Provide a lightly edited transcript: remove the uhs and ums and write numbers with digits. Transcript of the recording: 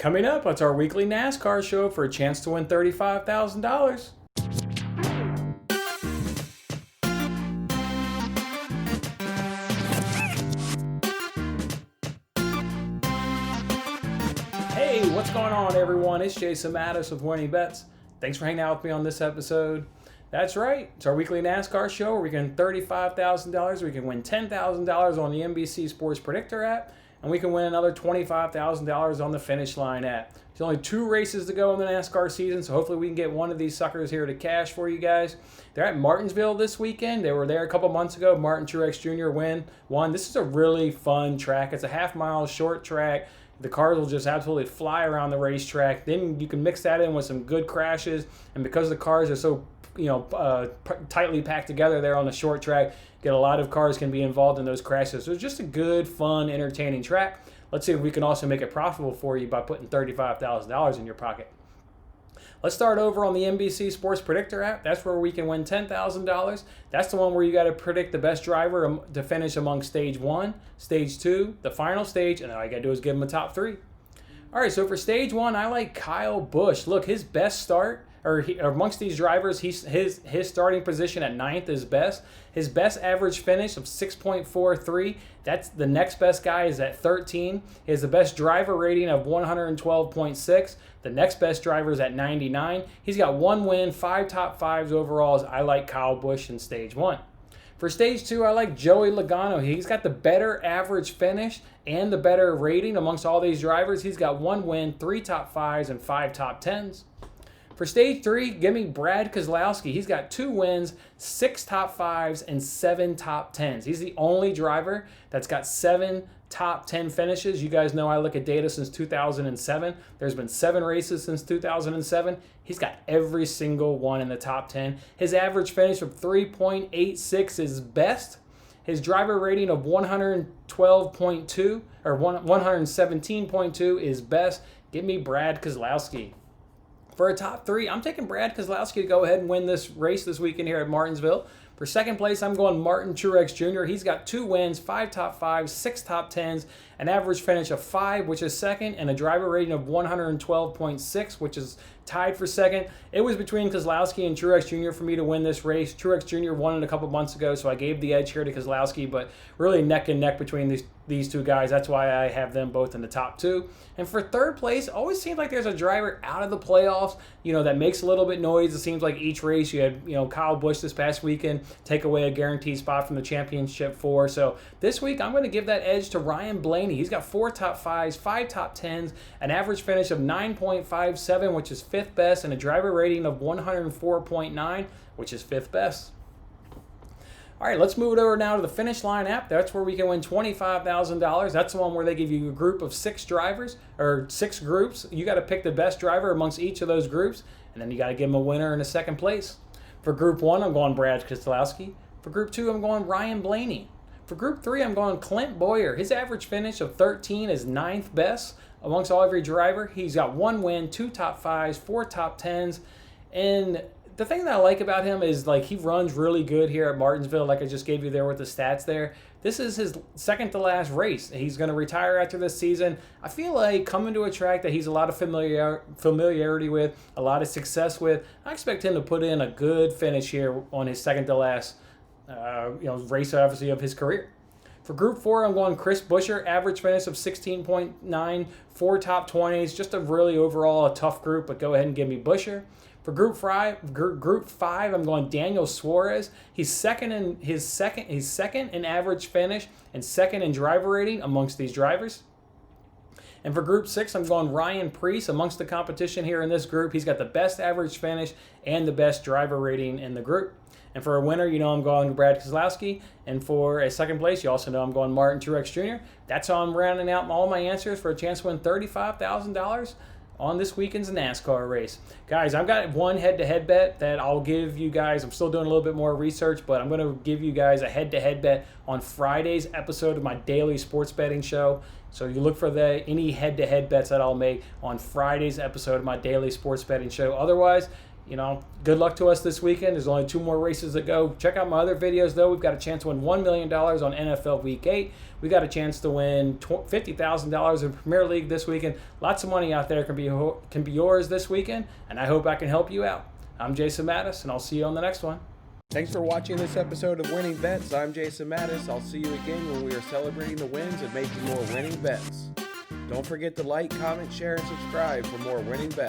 Coming up, it's our weekly NASCAR show for a chance to win $35,000. Hey, what's going on, everyone? It's Jason Mattis of Winning Bets. Thanks for hanging out with me on this episode. That's right. It's our weekly NASCAR show where we can win $35,000. We can win $10,000 on the NBC Sports Predictor app, and we can win another $25,000 on the Finish Line app. There's only 2 races to go in the NASCAR season, so hopefully we can get one of these suckers here to cash for you guys. They're at Martinsville this weekend. They were there a couple months ago. Martin Truex Jr. won. This is a really fun track. It's a half-mile short track. The cars will just absolutely fly around the racetrack. Then you can mix that in with some good crashes, and because the cars are so tightly packed together there on the short track, get a lot of cars can be involved in those crashes. So it's just a good, fun, entertaining track. Let's see if we can also make it profitable for you by putting $35,000 in your pocket. Let's start over on the NBC Sports Predictor app. That's where we can win $10,000. That's the one where you got to predict the best driver to finish among stage 1, stage 2, the final stage, and all you got to do is give them a top 3. All right, so for stage 1, I like Kyle Busch. Look, his best start, amongst these drivers, his starting position at 9th is best. His best average finish of 6.43. That's the next best guy is at 13. He has the best driver rating of 112.6. The next best driver is at 99. He's got 1 win, 5 top 5s overall. I like Kyle Busch in stage 1. For stage 2, I like Joey Logano. He's got the better average finish and the better rating amongst all these drivers. He's got 1 win, 3 top 5s, and 5 top 10s. For stage 3, give me Brad Keselowski. He's got 2 wins, 6 top 5s, and 7 top 10s. He's the only driver that's got 7 top 10 finishes. You guys know I look at data since 2007. There's been 7 races since 2007. He's got every single one in the top 10. His average finish of 3.86 is best. His driver rating of 112.2 or 117.2 is best. Give me Brad Keselowski. For a top 3, I'm taking Brad Keselowski to go ahead and win this race this weekend here at Martinsville. For second place, I'm going Martin Truex Jr. He's got 2 wins, 5 top 5s, 6 top 10s, an average finish of 5, which is second, and a driver rating of 112.6, which is tied for second. It was between Keselowski and Truex Jr. for me to win this race. Truex Jr. won it a couple months ago, so I gave the edge here to Keselowski, but really neck and neck between these 2 guys. That's why I have them both in the top 2. And for third place, always seems like there's a driver out of the playoffs, that makes a little bit noise. It seems like each race you had, Kyle Busch this past weekend take away a guaranteed spot from the championship 4. So this week I'm going to give that edge to Ryan Blaney. He's got 4 top 5s, 5 top 10s, an average finish of 9.57, which is 5th best, and a driver rating of 104.9, which is 5th best. All right, let's move it over now to the Finish Line app. That's where we can win $25,000. That's the one where they give you a group of 6 drivers, or 6 groups. You got to pick the best driver amongst each of those groups, and then you got to give them a winner and a second place. For Group 1, I'm going Brad Keselowski. For Group 2, I'm going Ryan Blaney. For Group 3, I'm going Clint Bowyer. His average finish of 13 is 9th best amongst all every driver. He's got 1 win, 2 top 5s, 4 top 10s, and the thing that I like about him is he runs really good here at Martinsville, like I just gave you there with the stats there. This is his second to last race. He's going to retire after this season. I feel like coming to a track that he's a lot of familiarity with, a lot of success with, I expect him to put in a good finish here on his second to last race, obviously, of his career. For Group 4, I'm going Chris Buescher, average finish of 16.9, 4 top 20s, just a really overall a tough group, but go ahead and give me Buescher. For Group 5, I'm going Daniel Suarez. He's second in average finish and second in driver rating amongst these drivers. And for Group 6, I'm going Ryan Preece amongst the competition here in this group. He's got the best average finish and the best driver rating in the group. And for a winner, I'm going Brad Keselowski. And for a second place, you also know I'm going Martin Truex Jr. That's how I'm rounding out all my answers for a chance to win $35,000 on this weekend's NASCAR race. Guys, I've got one head-to-head bet that I'll give you guys. I'm still doing a little bit more research, but I'm going to give you guys a head-to-head bet on Friday's episode of my daily sports betting show. So you look for any head-to-head bets that I'll make on Friday's episode of my daily sports betting show. Otherwise, Good luck to us this weekend. There's only 2 more races to go. Check out my other videos, though. We've got a chance to win $1 million on NFL Week 8. We got a chance to win $50,000 in Premier League this weekend. Lots of money out there can be yours this weekend, and I hope I can help you out. I'm Jason Mattis, and I'll see you on the next one. Thanks for watching this episode of Winning Bets. I'm Jason Mattis. I'll see you again when we are celebrating the wins and making more winning bets. Don't forget to like, comment, share, and subscribe for more winning bets.